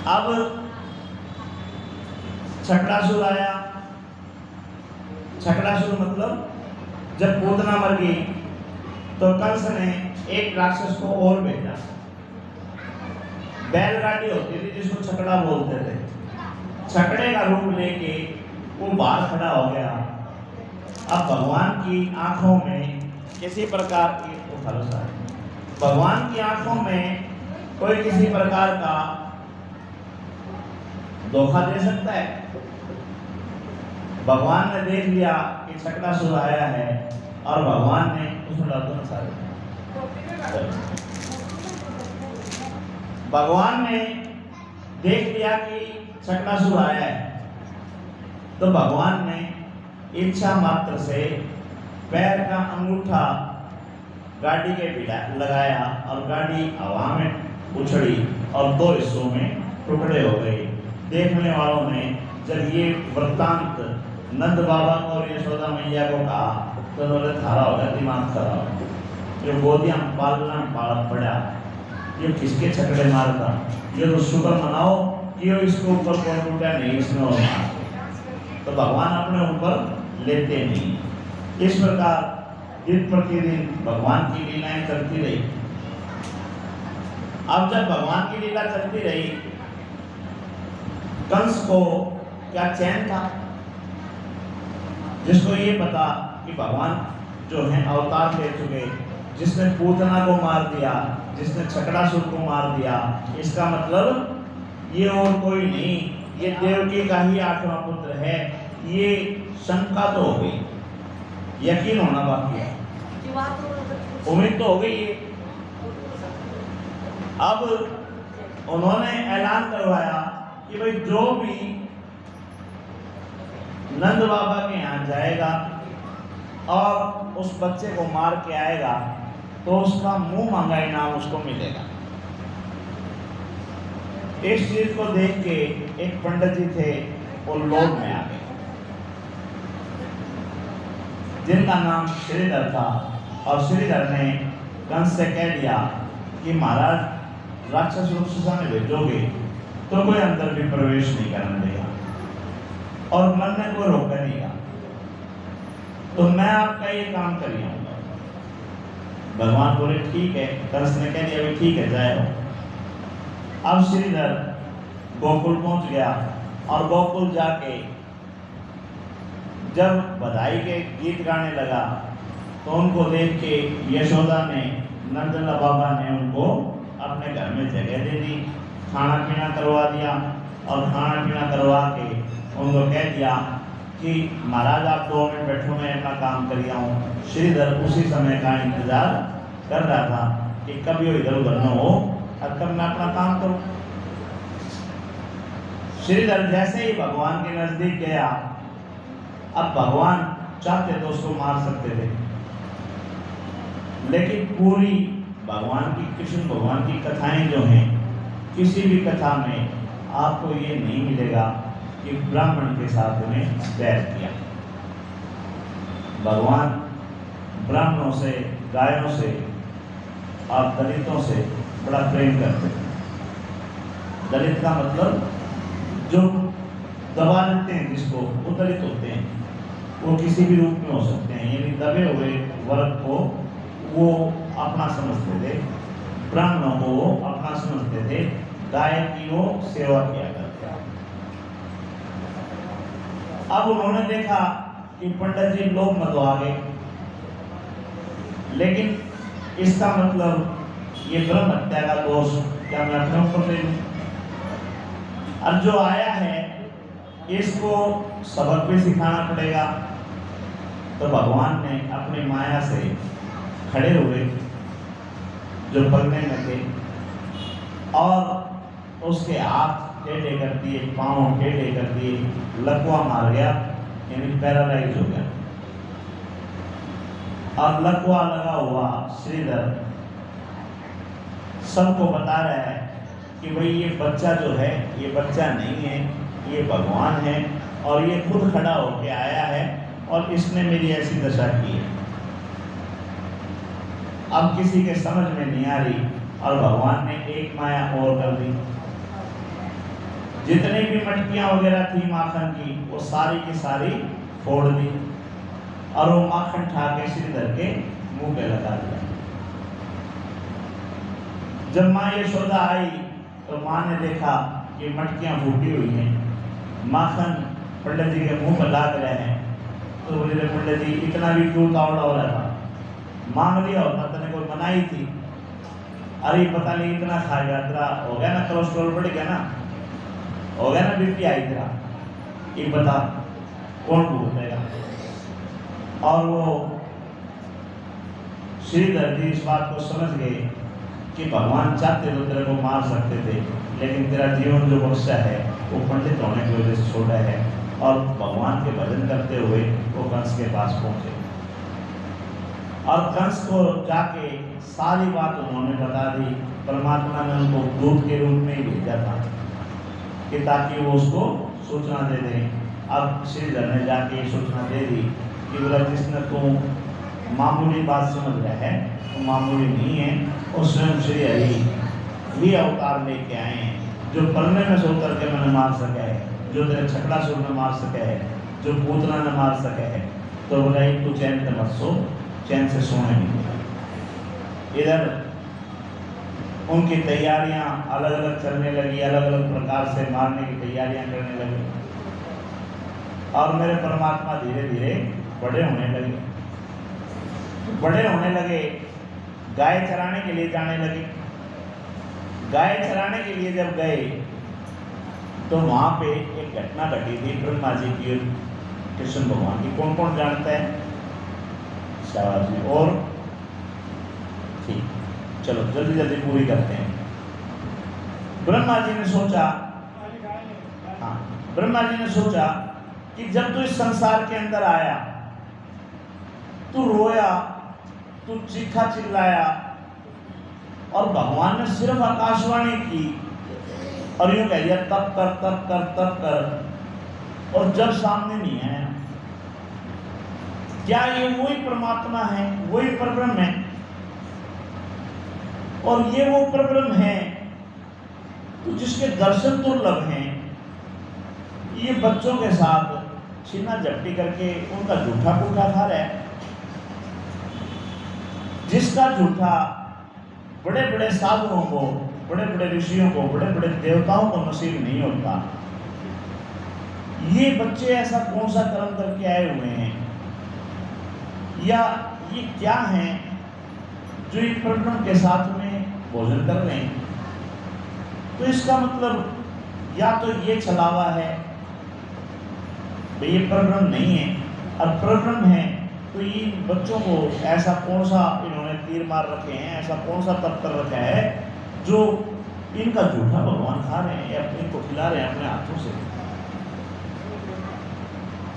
अब छकड़ासुर आया। छकड़ासुर मतलब जब पूतना मर गई तो कंस ने एक राक्षस को और भेजा। बैलगाड़ी होती थी जिसको छकड़ा बोलते थे। छकड़े का रूप लेके वो बाहर खड़ा हो गया। अब भगवान की आंखों में किसी प्रकार की भरोसा है, भगवान की आंखों में कोई किसी प्रकार का धोखा दे सकता है। भगवान ने देख लिया कि छकड़ासुर आया है और भगवान ने उसमें डाल दो सारे। भगवान ने देख लिया कि छकड़ासुर आया है तो भगवान ने इच्छा मात्र से पैर का अंगूठा गाड़ी के भिड़ा लगाया और गाड़ी हवा में उछड़ी और दो हिस्सों में टुकड़े हो गए। देखने वालों ने जब ये वृत्तांत नंद बाबा को और यशोदा मैया को कहा तो उन्होंने थारा हो गया, दिमाग खराब। ये गोदियां पालना पाल पड़ा, ये किसके छकड़े मारता, ये तो शुक्र मनाओ कि इसके ऊपर कौन टूटा नहीं, इसमें और मार। तो भगवान अपने ऊपर लेते नहीं। इस प्रकार दिन प्रतिदिन भगवान की लीलाएं चलती रही। अब जब भगवान की लीला चलती रही, कंस को क्या चैन था, जिसको ये पता कि भगवान जो है अवतार ले चुके, जिसने पूतना को मार दिया, जिसने छकड़ासुर को मार दिया, इसका मतलब ये और कोई नहीं, ये देवकी का ही आठवां पुत्र है। ये शंका तो हो गई, यकीन होना बाकी है, उम्मीद तो हो गई है। अब उन्होंने ऐलान करवाया कि भाई जो भी नंद बाबा के यहाँ जाएगा और उस बच्चे को मार के आएगा तो उसका मुंह मांगा इनाम उसको मिलेगा। इस चीज को देख के एक पंडित जी थे, वो लोभ में आ गए, जिनका नाम श्रीधर था। और श्रीधर ने कंस से कह दिया कि महाराज राक्षस राक्षसा में भेजोगे तो कोई अंदर भी प्रवेश नहीं करने देगा और मन में कोई रोक नहीं गा, तो मैं आपका ये काम कर आऊंगा। भगवान बोले ठीक है। कंस ने कह दिया ठीक है, जाए। अब श्रीधर गोकुल पहुंच गया और गोकुल जाके जब बधाई के गीत गाने लगा तो उनको देख के यशोदा ने, नंद बाबा ने उनको अपने घर में जगह दे दी, खाना पीना करवा दिया और खाना पीना करवा के उनको कह दिया कि महाराज आप 2 मिनट बैठो, मैं अपना काम कर आऊँ। श्रीधर उसी समय का इंतजार कर रहा था कि कभी वो इधर उधर न हो और कब मैं अपना काम करूँ। श्रीधर जैसे ही भगवान के नजदीक गया, अब भगवान चाहते तो उसको मार सकते थे, लेकिन पूरी भगवान की, कृष्ण भगवान की कथाएं जो हैं, किसी भी कथा में आपको ये नहीं मिलेगा कि ब्राह्मण के साथ उन्हें बैर किया। भगवान ब्राह्मणों से, गायों से और दलितों से बड़ा प्रेम करते हैं। दलित का मतलब जो दबा देते हैं जिसको, वो दलित होते हैं। वो किसी भी रूप में हो सकते हैं, यानी दबे हुए वर्ग को वो अपना समझते थे, ब्राह्मणों को वो अपना समझते थे, गाय की वो सेवा किया करते। अब उन्होंने देखा कि पंडित जी लोग मधुआ गए, लेकिन इसका मतलब ये ब्रह्म हत्या का दोष क्या मैं अपने ऊपर ले लूं? अब जो आया है इसको सबक भी सिखाना पड़ेगा। तो भगवान ने अपनी माया से खड़े हुए जो पलने में थे और उसके हाथ टेढ़े कर दिए, पांव टेढ़े कर दिए, लकवा मार गया, यानी पैरालाइज हो गया। और लकवा लगा हुआ श्रीधर सबको बता रहा है कि भाई ये बच्चा जो है, ये बच्चा नहीं है, ये भगवान है और ये खुद खड़ा होके आया है और इसने मेरी ऐसी दशा की है। अब किसी के समझ में नहीं आ रही और भगवान ने एक माया और कर दी। जितनी भी मटकियां वगैरह थी माखन की वो सारी की सारी फोड़ दी और वो माखन ठा के श्रीधर के मुंह पे लगा दिया। जब माँ यशोदा आई तो माँ ने देखा कि मटकियां फूटी हुई हैं, माखन पंडित जी के मुंह में लाग रहे हैं। तो बोले पंडित जी इतना भी क्यों तावड़ा हो रहा था, मांग लिया और पता कोई बनाई थी। अरे पता नहीं इतना खा गया, तेरा हो गया ना कोलेस्ट्रॉल बढ़ गया ना, हो गया ना बीपी आई तेरा, ये बता कौन भूलेगा। और वो श्रीधर जी इस बात को समझ गए कि भगवान चाहते तो तेरे को मार सकते थे, लेकिन तेरा जीवन जो बख्शा है वो पंडित होने की वजह से छोड़ा है। और भगवान के भजन करते हुए वो कंस के पास पहुंचे और कंस को जाके सारी बात उन्होंने बता दी। परमात्मा ने उनको दूत के रूप में ही भेजा था कि ताकि वो उसको सूचना दे दें। अब श्रीधर ने जाके सूचना दे दी कि बोला जिसने तो मामूली बात समझ रहा है तो मामूली नहीं है, और स्वयं श्री हरि भी अवतार लेके आए हैं जो पलने में सो करके मैंने मार सके है, जो तेरे छकड़ासुर ने मार सके है, जो पूतना ने मार सके है। तो बोला तू चैन से मत सो, चैन से सोने नहीं। इधर उनकी तैयारियां अलग अलग चलने लगी, अलग अलग प्रकार से मारने की तैयारियां करने लगे और मेरे परमात्मा धीरे धीरे बड़े होने लगे। गाय चराने के लिए जाने लगे। गाय चराने के लिए जब गए तो वहां पे एक घटना घटी थी ब्रह्मा जी की और कृष्ण भगवान की। कौन कौन जानते हैं? शाबाश जी। और ठीक, चलो जल्दी जल्दी पूरी करते हैं। ब्रह्मा जी ने सोचा, हाँ, ब्रह्मा जी ने सोचा कि जब तू इस संसार के अंदर आया, तू रोया, तू चीखा चिल्लाया और भगवान ने सिर्फ आकाशवाणी की और यूं कह दिया तप कर तप कर तप कर, और जब सामने नहीं आया, क्या ये वही परमात्मा है, वही परब्रह्म है? और ये वो परब्रह्म है तो जिसके दर्शन दुर्लभ हैं, ये बच्चों के साथ छीना झपटी करके उनका झूठा पूठा खा रहा है, जिसका झूठा बड़े बड़े साधुओं को, बड़े बड़े ऋषियों को, बड़े बड़े देवताओं को नसीब नहीं होता। ये बच्चे ऐसा कौन सा कर्म करके आए हुए हैं, या ये क्या हैं जो एक परब्रह्म के साथ में भोजन कर रहे हैं? तो इसका मतलब या तो ये छलावा है, ये परब्रह्म नहीं है, और परब्रह्म है तो ये बच्चों को ऐसा कौन सा इन्होंने तीर मार रखे हैं, ऐसा कौन सा तप कर रखा है जो इनका झूठा भगवान खा रहे हैं या अपने को खिला रहे हैं अपने हाथों से।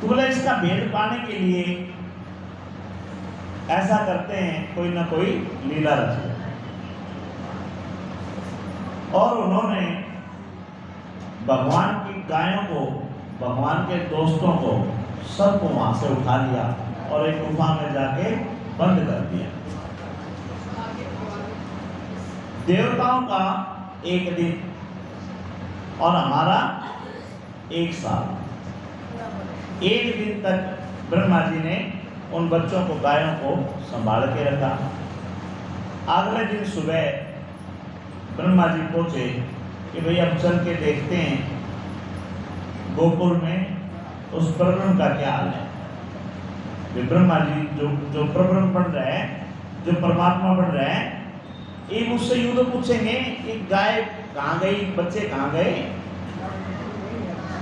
तो बोला इसका भेद पाने के लिए ऐसा करते हैं, कोई ना कोई लीला रची। और उन्होंने भगवान की गायों को, भगवान के दोस्तों को, सबको वहां से उठा लिया और एक गुफा में जाके बंद कर दिया। देवताओं का एक दिन और हमारा एक साल। एक दिन तक ब्रह्मा जी ने उन बच्चों को, गायों को संभाल के रखा। अगले दिन सुबह ब्रह्मा जी पहुंचे कि भाई अब चल के देखते हैं गोकुल में उस परब्रह्म का क्या हाल है। ब्रह्मा जी जो परब्रह्म बन रहे हैं, जो परमात्मा बन रहे हैं, एक उससे यूं तो पूछेंगे कि गाय कहाँ गई, बच्चे कहाँ गए।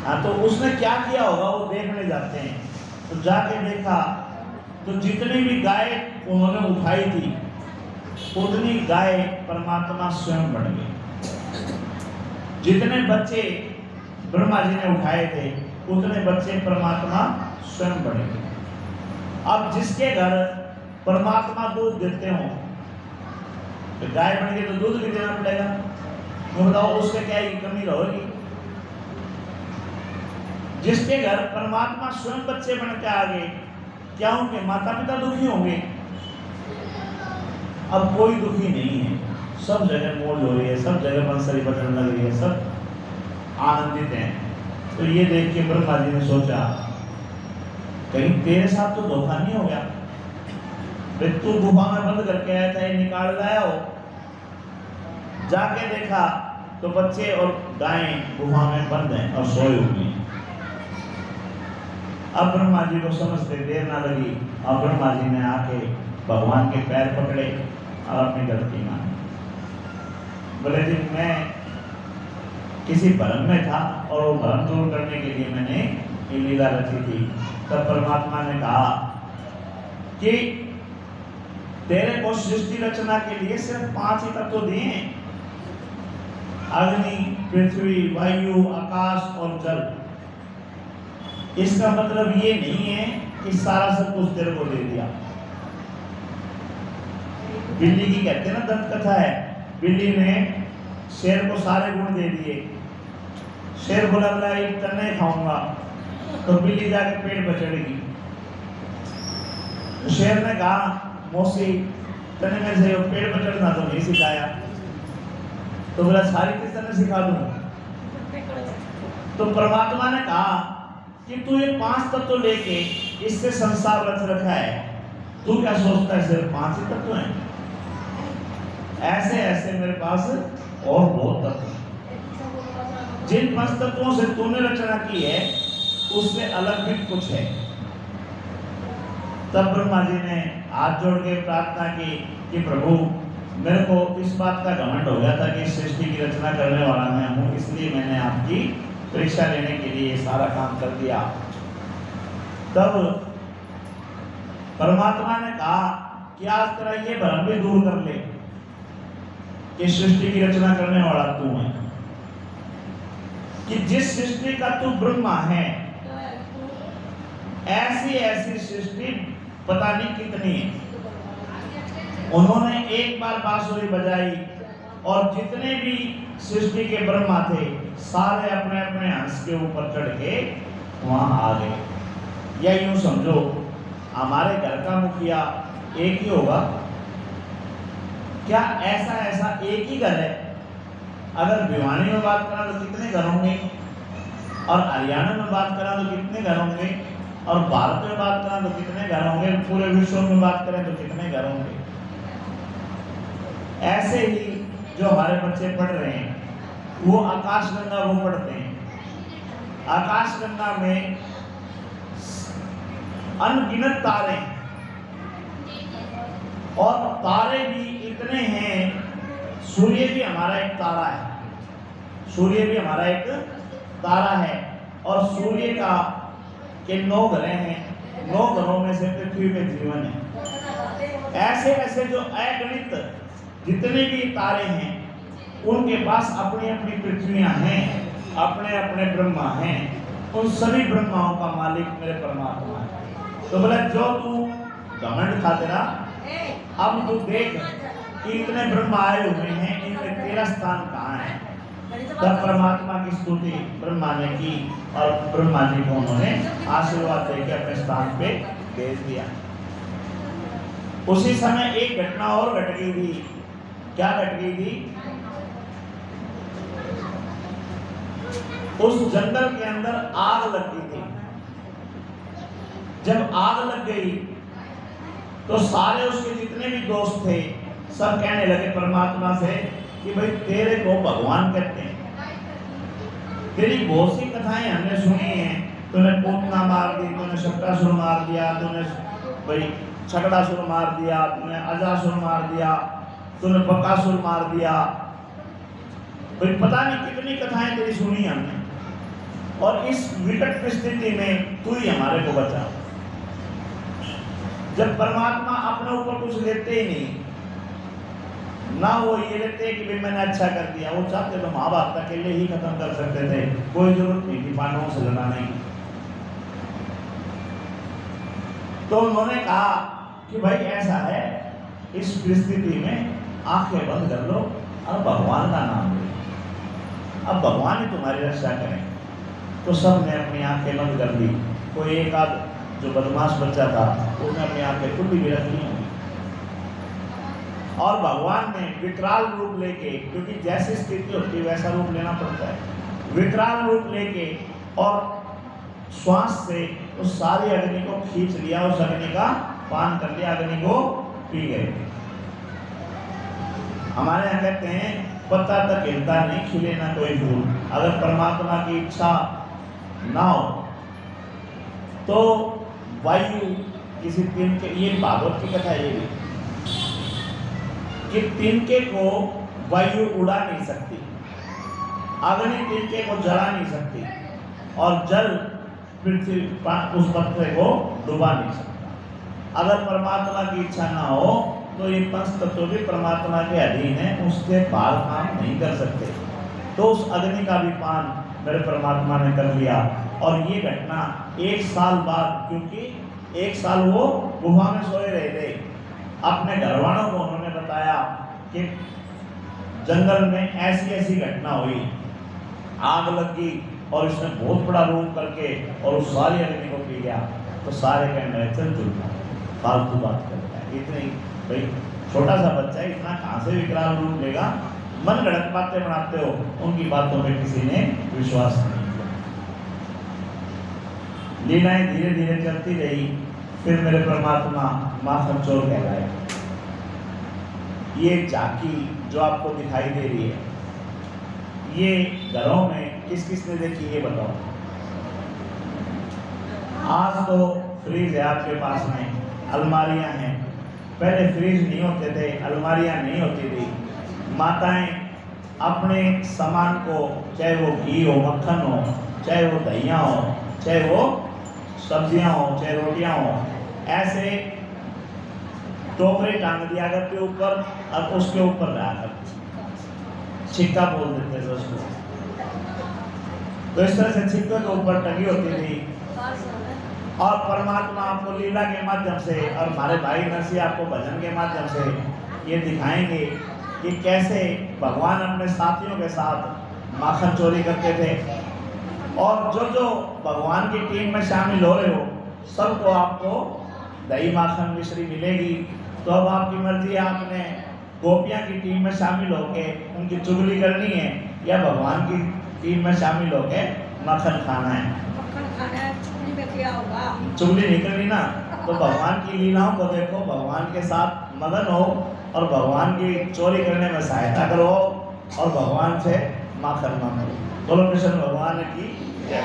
हाँ, तो उसने क्या किया होगा वो देखने जाते हैं। तो जाके देखा तो जितनी भी गाय उन्होंने उठाई थी उतनी गाय परमात्मा स्वयं बन गई। जितने बच्चे ब्रह्मा जी ने उठाए थे उतने बच्चे परमात्मा स्वयं बन गए। अब जिसके घर परमात्मा दूध देते हो तो गाय बन गई तो दूध भी देना पड़ेगा। तो बताओ उसके क्या की कमी रहेगी? जिसके घर परमात्मा स्वयं बच्चे बन के आ गए, क्या उनके माता पिता दुखी होंगे? अब कोई दुखी नहीं है, सब जगह मौज हो रही है, सब जगह बंसरी बजने लग रही है, सब आनंदित हैं। तो ये देख के ब्रह्मा जी ने सोचा कहीं तेरे साथ तो धोखा नहीं हो गया, तू गुफा में बंद करके आया था, ये निकाल लाया हो। जाके देखा तो बच्चे और गायें गुफा में बंद हैं और सोए हुए हैं। अब ब्रह्मा जी को समझते देर ना लगी, अब ब्रह्मा जी ने आके भगवान के पैर पकड़े और अपनी गलती मानी। बोले जी मैं किसी भ्रम में था और वो भ्रम दूर करने के लिए मैंने ये लीला रची थी। तब परमात्मा ने कहा कि तेरे को सृष्टि रचना के लिए सिर्फ 5 ही तत्व दिए हैं, अग्नि, पृथ्वी, वायु, आकाश और जल। इसका मतलब ये नहीं है कि सारा सब कुछ तेरे को दे दिया। बिल्ली की कहते हैं ना दंत कथा है, बिल्ली ने शेर को सारे गुण दे दिए। शेर बोला एक तने खाऊंगा, तो बिल्ली जाके पेड़ पर चढ़ेगी। शेर ने कहा मौसी तने में से पेड़ पर चढ़ना तो नहीं सिखाया, तो बोला सारी किस तरह सिखा दूं। तो परमात्मा ने कहा कि तू ये 5 तत्व लेके इससे संसार रच रखा है, तू क्या सोचता है सिर्फ 5 ही तत्व हैं? ऐसे ऐसे मेरे पास और बहुत तत्व हैं। जिन 5 तत्वों से तूने रचना की है उससे अलग भी कुछ है। तब ब्रह्मा जी ने हाथ जोड़ के प्रार्थना की कि प्रभु मेरे को इस बात का घमंड हो गया था कि सृष्टि की रचना करने वाला मैं हूँ, इसलिए मैंने आपकी परीक्षा लेने के लिए सारा काम कर दिया। तब परमात्मा ने कहा कि आज तेरा ये भ्रम भी दूर कर ले कि सृष्टि की रचना करने वाला तू है, कि जिस सृष्टि का तू ब्रह्मा है ऐसी ऐसी सृष्टि पता नहीं कितनी है। उन्होंने एक बार बांसुरी बजाई और जितने भी सृष्टि के ब्रह्मा थे सारे अपने अपने हंस के ऊपर चढ़ के वहां आ गए। या यूं समझो हमारे घर का मुखिया एक ही होगा क्या? ऐसा ऐसा एक ही घर है। अगर भिवानी में बात करा तो कितने घर होंगे, और हरियाणा में बात करा तो कितने घर होंगे, और भारत में बात करा तो कितने घर होंगे, पूरे विश्व में बात करें तो कितने घर होंगे। ऐसे ही जो हमारे बच्चे पढ़ रहे हैं वो आकाशगंगा वो पढ़ते हैं। आकाशगंगा में अनगिनत तारे और तारे भी इतने हैं। सूर्य भी हमारा एक तारा है, सूर्य भी हमारा एक तारा है, और सूर्य का के 9 ग्रह हैं, 9 ग्रहों में से पृथ्वी पे जीवन है। ऐसे ऐसे जो अगणित जितने भी तारे हैं उनके पास अपनी अपनी पृथ्वियां हैं, अपने अपने ब्रह्मा हैं। उन सभी ब्रह्माओं का मालिक मेरे परमात्मा है। तो बोला जो तू घमंड था तेरा, अब तू देख कि इतने ब्रह्मा आए हुए हैं, इनमें तेरा स्थान कहाँ है। तब परमात्मा की स्तुति ब्रह्मा ने की और ब्रह्मा जी को उन्होंने आशीर्वाद देकर अपने स्थान पे भेज दिया। उसी समय एक घटना और घट गई थी। क्या घट गई थी? उस जंगल के अंदर आग लग गई थी। जब आग लग गई तो सारे उसके जितने भी दोस्त थे सब कहने लगे परमात्मा से कि भाई तेरे को भगवान कहते हैं, तेरी बहुत सी कथाएं हमने सुनी हैं, तूने पूतना मार दी, तूने शक्टासुर मार दिया, तूने भाई छकड़ासुर मार दिया, तूने अजासुर मार दिया, तूने बकासुर मार दिया, भाई पता नहीं कितनी कथाएं तेरी सुनी हमने, और इस विकट स्थिति में तू ही हमारे को बचा। जब परमात्मा अपने ऊपर कुछ लेते ही नहीं, ना वो ये लेते कि भाई मैंने अच्छा कर दिया, वो चाहते तो महाभारत अकेले ही खत्म कर सकते थे, कोई जरूरत नहीं थी पांडवों से लड़ाने की। तो उन्होंने कहा कि भाई ऐसा है, इस परिस्थिति में आंखें बंद कर लो और भगवान का नाम लो, अब भगवान ही तुम्हारी रक्षा करें। तो सब ने अपनी आंखें बंद कर दी। कोई एक आध जो बदमाश बच्चा था उसने अपनी आंखें खुली भी रख ली, और भगवान ने विकराल रूप लेके, क्योंकि जैसी स्थिति होती है वैसा रूप लेना पड़ता है, विकराल रूप लेके और श्वास से उस सारी अग्नि को खींच लिया, उस अग्नि का पान कर लिया, अग्नि को पी गए। हमारे यहाँ कहते हैं पत्ता तक हिलता नहीं, खिले ना कोई फूल। अगर परमात्मा की इच्छा ना हो तो वायु किसी तिनके, ये भागवत की कथा है ये भी, कि तिनके को वायु उड़ा नहीं सकती, अग्नि तिनके को जला नहीं सकती, और जल पृथ्वी उस पत्थर को डुबा नहीं सकता। अगर परमात्मा की इच्छा ना हो तो ये पंच तत्व भी परमात्मा के अधीन है, उसके बाहर काम नहीं कर सकते। तो उस अग्नि का भी पान मेरे परमात्मा ने कर लिया। और ये घटना 1 साल बाद, क्योंकि 1 साल वो गुफा में सोए रहे थे, अपने घरवालों को उन्होंने बताया कि जंगल में ऐसी ऐसी घटना हुई, आग लगी और इसने बहुत बड़ा रूप करके और उस सारी अग्नि को पी गया। तो सारे कहने लगे चल चुप, फालतू बात करता है, इतनी भाई छोटा सा बच्चा है, इतना कहाँ से विकराल रूप लेगा, मन गढ़ंत बातें बनाते हो। उनकी बातों में किसी ने विश्वास नहीं किया। लीलाएं धीरे धीरे चलती रही। फिर मेरे परमात्मा माखन चोर कहलाए। ये झांकी जो आपको दिखाई दे रही है, ये घरों में किस किस ने देखी ये बताओ। आज तो फ्रिज है आपके पास में, अलमारियां हैं, पहले फ्रिज नहीं होते थे, अलमारियां नहीं होती थी। माताएं अपने सामान को, चाहे वो घी हो, मक्खन हो, चाहे वो दहिया हो, चाहे वो सब्जियां हो, चाहे रोटियां हो, ऐसे टोकरे टांग दिया करते ऊपर और उसके ऊपर रहा करते, छिक्का बोल देते थे उसको। तो इस तरह से छिक्के के ऊपर टंगी होती थी। और परमात्मा आपको लीला के माध्यम से और हमारे भाई नरसिंह आपको भजन के माध्यम से ये दिखाएंगे कि कैसे भगवान अपने साथियों के साथ माखन चोरी करते थे। और जो जो भगवान की टीम में शामिल हो रहे हो, सबको आपको दही माखन मिश्री मिलेगी। तो अब आपकी मर्जी है, आपने गोपियां की टीम में शामिल होके उनकी चुगली करनी है या भगवान की टीम में शामिल होके मक्खन खाना है। मक्खन खाना है, चुगली में क्या होगा? चुगली नहीं करनी ना। तो भगवान की लीलाओं को देखो, भगवान के साथ मगन हो और भगवान की चोरी करने में सहायता करो और भगवान से माखन मांगो। बोलो कृष्ण भगवान की जय।